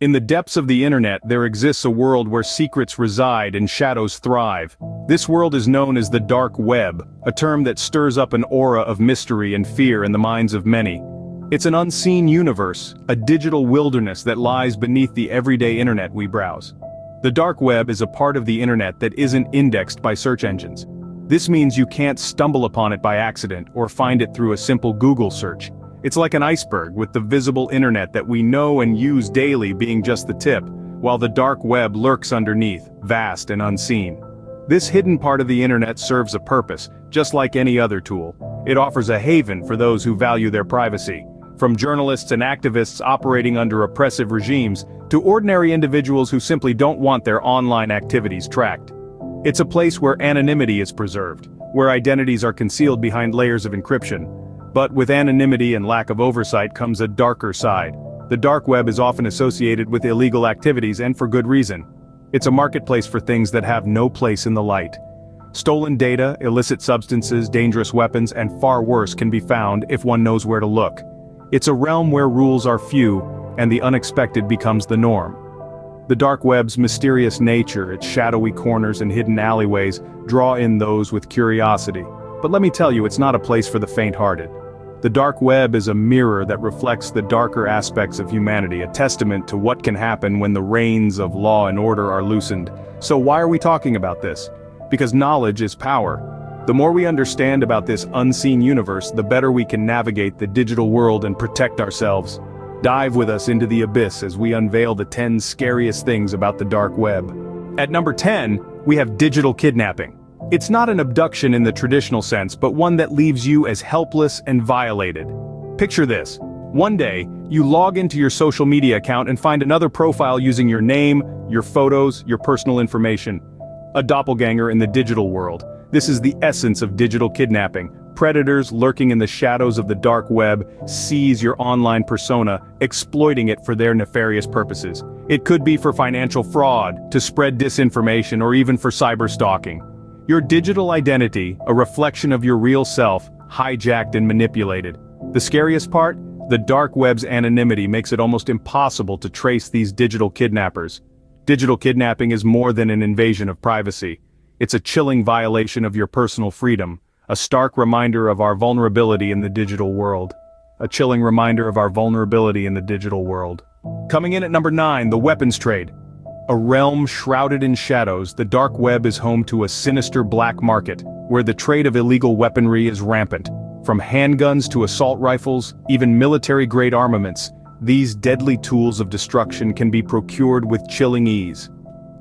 In the depths of the internet there exists a world where secrets reside and shadows thrive. This world is known as the dark web, a term that stirs up an aura of mystery and fear in the minds of many. It's an unseen universe, a digital wilderness that lies beneath the everyday internet we browse. The dark web is a part of the internet that isn't indexed by search engines. This means you can't stumble upon it by accident or find it through a simple Google search. It's like an iceberg, with the visible internet that we know and use daily being just the tip, while the dark web lurks underneath, vast and unseen. This hidden part of the internet serves a purpose, just like any other tool. It offers a haven for those who value their privacy. From journalists and activists operating under oppressive regimes, to ordinary individuals who simply don't want their online activities tracked. It's a place where anonymity is preserved, where identities are concealed behind layers of encryption. But with anonymity and lack of oversight comes a darker side. The dark web is often associated with illegal activities, and for good reason. It's a marketplace for things that have no place in the light. Stolen data, illicit substances, dangerous weapons, and far worse can be found if one knows where to look. It's a realm where rules are few, and the unexpected becomes the norm. The dark web's mysterious nature, its shadowy corners and hidden alleyways, draw in those with curiosity. But let me tell you, it's not a place for the faint-hearted. The dark web is a mirror that reflects the darker aspects of humanity, a testament to what can happen when the reins of law and order are loosened. So why are we talking about this? Because knowledge is power. The more we understand about this unseen universe, the better we can navigate the digital world and protect ourselves. Dive with us into the abyss as we unveil the 10 scariest things about the dark web. At number 10, we have digital kidnapping. It's not an abduction in the traditional sense, but one that leaves you as helpless and violated. Picture this. One day, you log into your social media account and find another profile using your name, your photos, your personal information. A doppelganger in the digital world. This is the essence of digital kidnapping. Predators lurking in the shadows of the dark web seize your online persona, exploiting it for their nefarious purposes. It could be for financial fraud, to spread disinformation, or even for cyberstalking. Your digital identity, a reflection of your real self, hijacked and manipulated. The scariest part? The dark web's anonymity makes it almost impossible to trace these digital kidnappers. Digital kidnapping is more than an invasion of privacy. It's a chilling violation of your personal freedom, a stark reminder of our vulnerability in the digital world. A chilling reminder of our vulnerability in the digital world. Coming in at number 9, the weapons trade. A realm shrouded in shadows, the dark web is home to a sinister black market, where the trade of illegal weaponry is rampant. From handguns to assault rifles, even military-grade armaments, these deadly tools of destruction can be procured with chilling ease.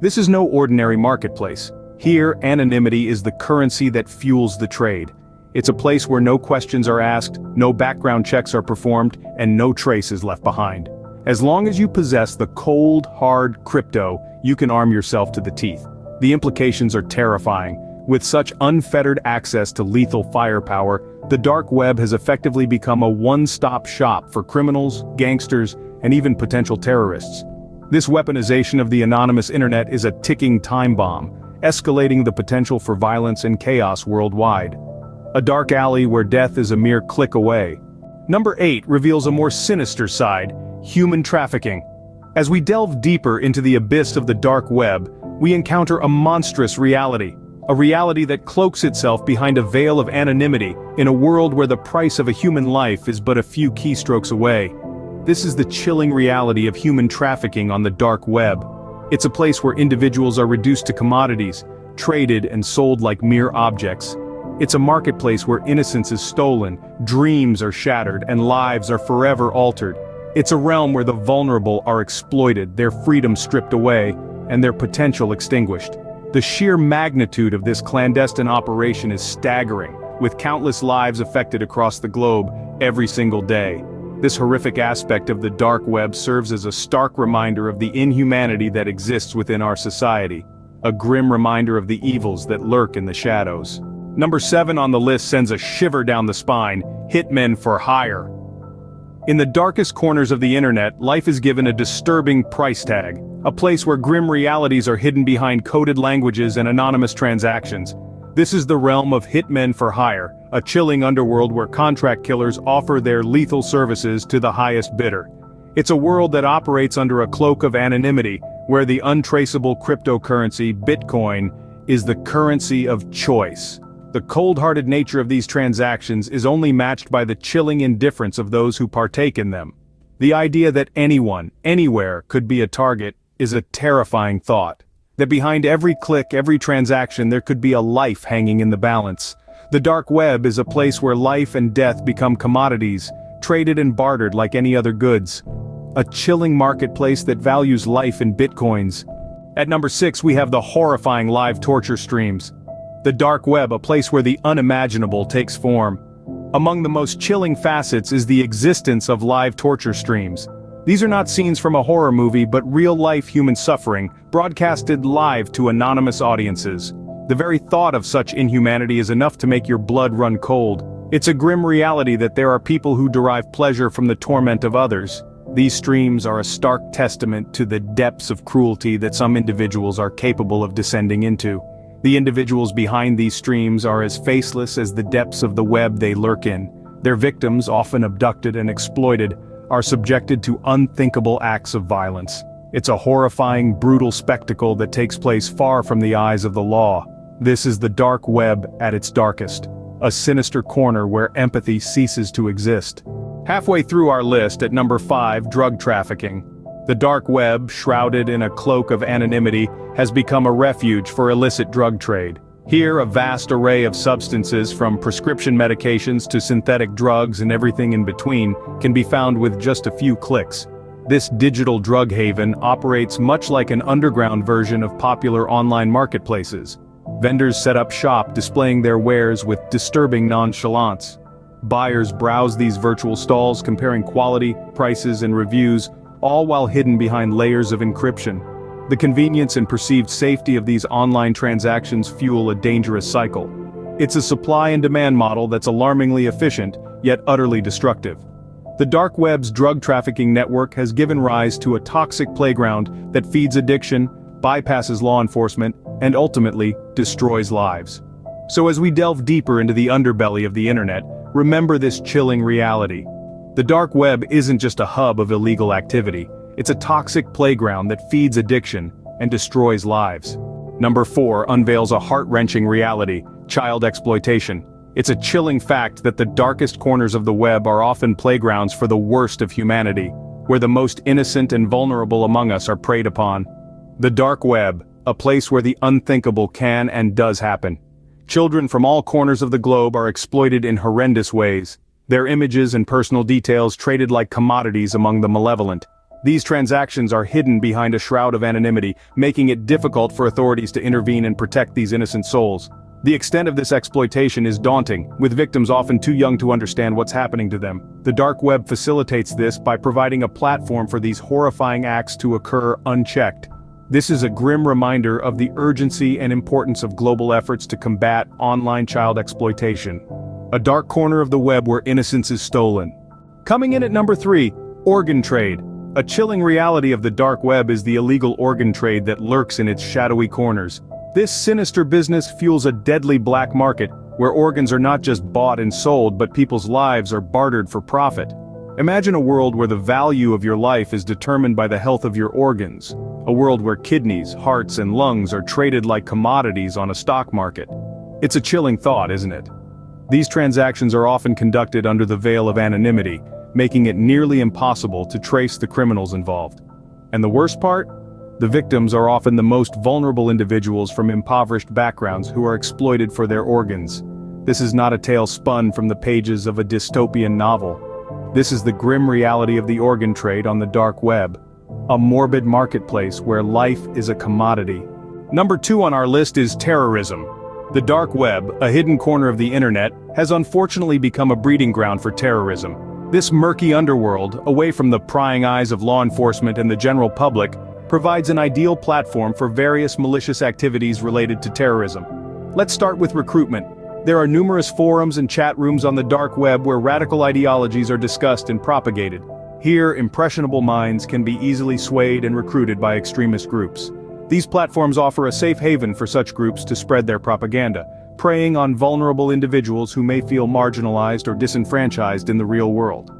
This is no ordinary marketplace. Here, anonymity is the currency that fuels the trade. It's a place where no questions are asked, no background checks are performed, and no trace is left behind. As long as you possess the cold, hard crypto, you can arm yourself to the teeth. The implications are terrifying. With such unfettered access to lethal firepower, the dark web has effectively become a one-stop shop for criminals, gangsters, and even potential terrorists. This weaponization of the anonymous internet is a ticking time bomb, escalating the potential for violence and chaos worldwide. A dark alley where death is a mere click away. Number 8 reveals a more sinister side: human trafficking. As we delve deeper into the abyss of the dark web, we encounter a monstrous reality. A reality that cloaks itself behind a veil of anonymity, in a world where the price of a human life is but a few keystrokes away. This is the chilling reality of human trafficking on the dark web. It's a place where individuals are reduced to commodities, traded and sold like mere objects. It's a marketplace where innocence is stolen, dreams are shattered, and lives are forever altered. It's a realm where the vulnerable are exploited, their freedom stripped away, and their potential extinguished. The sheer magnitude of this clandestine operation is staggering, with countless lives affected across the globe every single day. This horrific aspect of the dark web serves as a stark reminder of the inhumanity that exists within our society, a grim reminder of the evils that lurk in the shadows. Number 7 on the list sends a shiver down the spine: Hitmen for hire. In the darkest corners of the internet, life is given a disturbing price tag, a place where grim realities are hidden behind coded languages and anonymous transactions. This is the realm of hitmen for hire, a chilling underworld where contract killers offer their lethal services to the highest bidder. It's a world that operates under a cloak of anonymity, where the untraceable cryptocurrency, Bitcoin, is the currency of choice. The cold-hearted nature of these transactions is only matched by the chilling indifference of those who partake in them. The idea that anyone, anywhere, could be a target is a terrifying thought. That behind every click, every transaction, there could be a life hanging in the balance. The dark web is a place where life and death become commodities, traded and bartered like any other goods. A chilling marketplace that values life in bitcoins. At number 6, we have the horrifying live torture streams. The dark web, a place where the unimaginable takes form. Among the most chilling facets is the existence of live torture streams. These are not scenes from a horror movie but real-life human suffering, broadcasted live to anonymous audiences. The very thought of such inhumanity is enough to make your blood run cold. It's a grim reality that there are people who derive pleasure from the torment of others. These streams are a stark testament to the depths of cruelty that some individuals are capable of descending into. The individuals behind these streams are as faceless as the depths of the web they lurk in. Their victims, often abducted and exploited, are subjected to unthinkable acts of violence. It's a horrifying, brutal spectacle that takes place far from the eyes of the law. This is the dark web at its darkest. A sinister corner where empathy ceases to exist. Halfway through our list, at number 5, drug trafficking. The dark web, shrouded in a cloak of anonymity, has become a refuge for illicit drug trade. Here, a vast array of substances, from prescription medications to synthetic drugs and everything in between, can be found with just a few clicks. This digital drug haven operates much like an underground version of popular online marketplaces. Vendors set up shop, displaying their wares with disturbing nonchalance. Buyers browse these virtual stalls, comparing quality, prices, and reviews, all while hidden behind layers of encryption. The convenience and perceived safety of these online transactions fuel a dangerous cycle. It's a supply and demand model that's alarmingly efficient, yet utterly destructive. The dark web's drug trafficking network has given rise to a toxic playground that feeds addiction, bypasses law enforcement, and ultimately destroys lives. So as we delve deeper into the underbelly of the internet, remember this chilling reality. The dark web isn't just a hub of illegal activity. It's a toxic playground that feeds addiction and destroys lives. Number 4 unveils a heart-wrenching reality: child exploitation. It's a chilling fact that the darkest corners of the web are often playgrounds for the worst of humanity, where the most innocent and vulnerable among us are preyed upon. The dark web, a place where the unthinkable can and does happen. Children from all corners of the globe are exploited in horrendous ways. Their images and personal details traded like commodities among the malevolent. These transactions are hidden behind a shroud of anonymity, making it difficult for authorities to intervene and protect these innocent souls. The extent of this exploitation is daunting, with victims often too young to understand what's happening to them. The dark web facilitates this by providing a platform for these horrifying acts to occur unchecked. This is a grim reminder of the urgency and importance of global efforts to combat online child exploitation. A dark corner of the web where innocence is stolen. Coming in at number 3, organ trade. A chilling reality of the dark web is the illegal organ trade that lurks in its shadowy corners. This sinister business fuels a deadly black market, where organs are not just bought and sold but people's lives are bartered for profit. Imagine a world where the value of your life is determined by the health of your organs. A world where kidneys, hearts, and lungs are traded like commodities on a stock market. It's a chilling thought, isn't it? These transactions are often conducted under the veil of anonymity, making it nearly impossible to trace the criminals involved. And the worst part? The victims are often the most vulnerable individuals from impoverished backgrounds who are exploited for their organs. This is not a tale spun from the pages of a dystopian novel. This is the grim reality of the organ trade on the dark web. A morbid marketplace where life is a commodity. Number 2 on our list is terrorism. The dark web, a hidden corner of the internet, has unfortunately become a breeding ground for terrorism. This murky underworld, away from the prying eyes of law enforcement and the general public, provides an ideal platform for various malicious activities related to terrorism. Let's start with recruitment. There are numerous forums and chat rooms on the dark web where radical ideologies are discussed and propagated. Here, impressionable minds can be easily swayed and recruited by extremist groups. These platforms offer a safe haven for such groups to spread their propaganda, preying on vulnerable individuals who may feel marginalized or disenfranchised in the real world.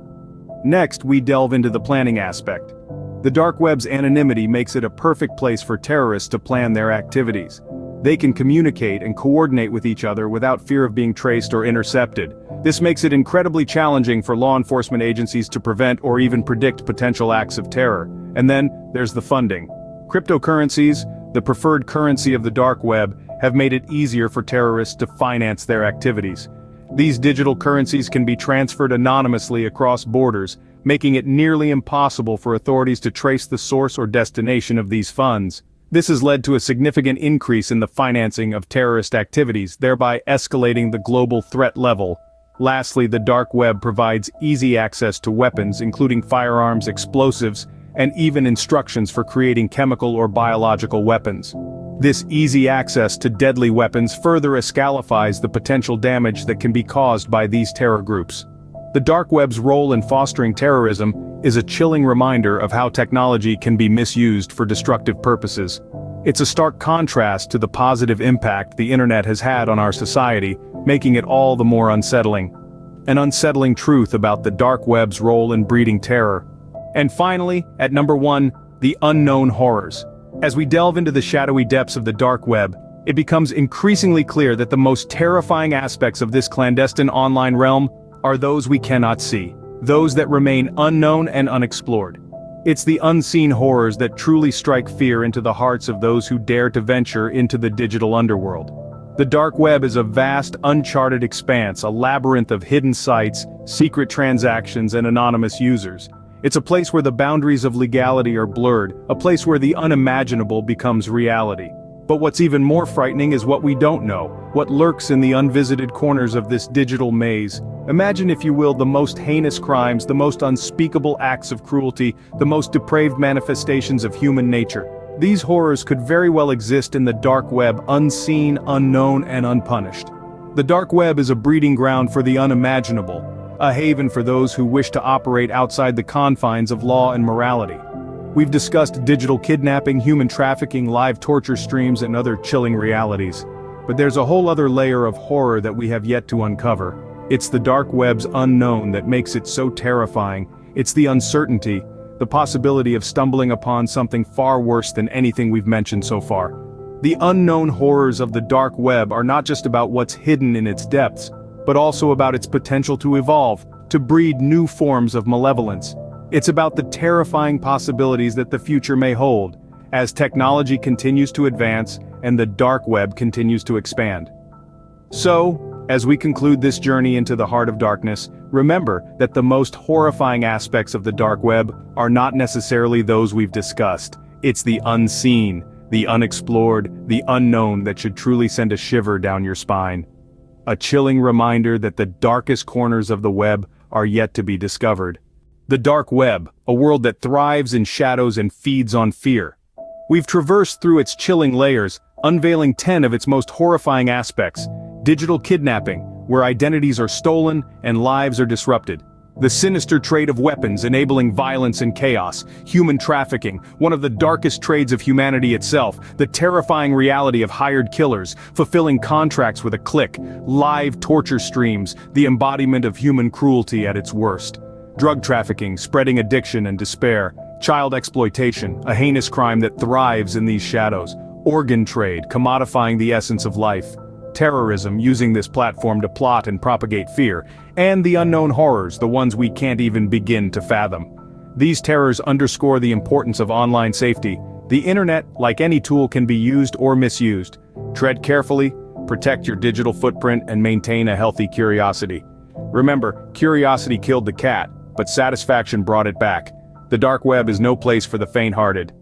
Next, we delve into the planning aspect. The dark web's anonymity makes it a perfect place for terrorists to plan their activities. They can communicate and coordinate with each other without fear of being traced or intercepted. This makes it incredibly challenging for law enforcement agencies to prevent or even predict potential acts of terror. And then, there's the funding. Cryptocurrencies, the preferred currency of the dark web, have made it easier for terrorists to finance their activities. These digital currencies can be transferred anonymously across borders, making it nearly impossible for authorities to trace the source or destination of these funds. This has led to a significant increase in the financing of terrorist activities, thereby escalating the global threat level. Lastly, the dark web provides easy access to weapons, including firearms, explosives, and even instructions for creating chemical or biological weapons. This easy access to deadly weapons further escalifies the potential damage that can be caused by these terror groups. The dark web's role in fostering terrorism is a chilling reminder of how technology can be misused for destructive purposes. It's a stark contrast to the positive impact the internet has had on our society, making it all the more unsettling. An unsettling truth about the dark web's role in breeding terror. And finally, at number 1, the unknown horrors. As we delve into the shadowy depths of the dark web, it becomes increasingly clear that the most terrifying aspects of this clandestine online realm are those we cannot see, those that remain unknown and unexplored. It's the unseen horrors that truly strike fear into the hearts of those who dare to venture into the digital underworld. The dark web is a vast, uncharted expanse, a labyrinth of hidden sites, secret transactions, and anonymous users. It's a place where the boundaries of legality are blurred, a place where the unimaginable becomes reality. But what's even more frightening is what we don't know, what lurks in the unvisited corners of this digital maze. Imagine, if you will, the most heinous crimes, the most unspeakable acts of cruelty, the most depraved manifestations of human nature. These horrors could very well exist in the dark web, unseen, unknown, and unpunished. The dark web is a breeding ground for the unimaginable, a haven for those who wish to operate outside the confines of law and morality. We've discussed digital kidnapping, human trafficking, live torture streams, and other chilling realities. But there's a whole other layer of horror that we have yet to uncover. It's the dark web's unknown that makes it so terrifying. It's the uncertainty, the possibility of stumbling upon something far worse than anything we've mentioned so far. The unknown horrors of the dark web are not just about what's hidden in its depths, but also about its potential to evolve, to breed new forms of malevolence. It's about the terrifying possibilities that the future may hold, as technology continues to advance and the dark web continues to expand. So, as we conclude this journey into the heart of darkness, remember that the most horrifying aspects of the dark web are not necessarily those we've discussed. It's the unseen, the unexplored, the unknown that should truly send a shiver down your spine. A chilling reminder that the darkest corners of the web are yet to be discovered. The dark web, a world that thrives in shadows and feeds on fear. We've traversed through its chilling layers, unveiling 10 of its most horrifying aspects. Digital kidnapping, where identities are stolen and lives are disrupted. The sinister trade of weapons enabling violence and chaos. Human trafficking, one of the darkest trades of humanity itself. The terrifying reality of hired killers, fulfilling contracts with a click. Live torture streams, the embodiment of human cruelty at its worst. Drug trafficking, spreading addiction and despair. Child exploitation, a heinous crime that thrives in these shadows. Organ trade, commodifying the essence of life. Terrorism, using this platform to plot and propagate fear. And the unknown horrors, the ones we can't even begin to fathom. These terrors underscore the importance of online safety. The internet, like any tool, can be used or misused. Tread carefully, protect your digital footprint, and maintain a healthy curiosity. Remember, curiosity killed the cat, but satisfaction brought it back. The dark web is no place for the faint-hearted.